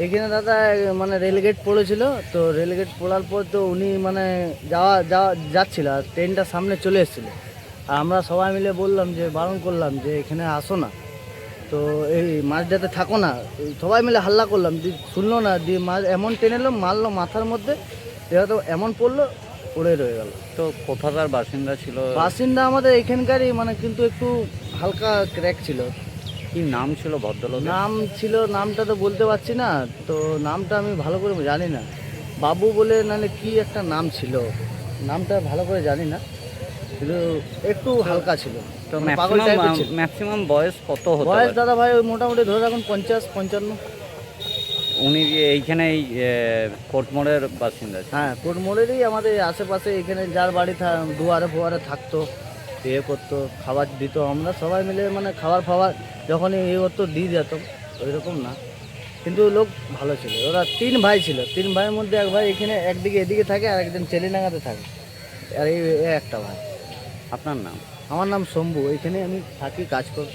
এখানে দাদা মানে রেলগেট পড়েছিল, তো রেলগেট পড়ার পর তো উনি মানে যাচ্ছিল, আর ট্রেনটা সামনে চলে এসেছিলো। আর আমরা সবাই মিলে বললাম যে বারণ করলাম যে এখানে আসো না, তো এই মাঝটাতে থাকো না, সবাই মিলে হাল্লা করলাম, শুনলো না, দিয়ে মাছ এমন টেনে এলো, মারলো মাথার মধ্যে, এটা তো এমন পড়লো, পড়ে রয়ে গেল। তো কোথাকার বাসিন্দা ছিল? বাসিন্দা আমাদের এখানকারই, মানে কিন্তু একটু হালকা ক্র্যাক ছিল। কি নাম ছিল ভদ্রলোকের? নাম ছিল, নামটা তো বলতে পারছি না, তো নামটা আমি ভালো করে জানি না, বাবু বলে নাহলে কি একটা নাম ছিল, নামটা ভালো করে জানি না, কিন্তু একটু হালকা ছিল। তো পাগল টাইপের ছিল। ম্যাক্সিমাম বয়স কত হতে বয়স পারে? দাদা ভাই ওই মোটামুটি ধরে রাখুন 50-55। উনি যে এইখানে এই কোর্টমোড়ের বাসিন্দা ছিল? হ্যাঁ, কোট মোড়েরই, আমাদের আশেপাশে এখানে যার বাড়ি দুয়ারে ফুয়ারে থাকতো, ইয়ে করতো, খাবার দিত, আমরা সবাই মিলে মানে খাবার ফাবার যখনই ইয়ে করতো দিয়ে যেতাম, ওই রকম না, কিন্তু লোক ভালো ছিল। ওরা 3 ভাই ছিল, 3 ভাইয়ের মধ্যে এক ভাই এখানে একদিকে এদিকে থাকে, আর একজন চেলিনাগাতে থাকে, আর এই একটা ভাই। আপনার নাম? আমার নাম শম্ভু, এখানে আমি থাকি, কাজ করি।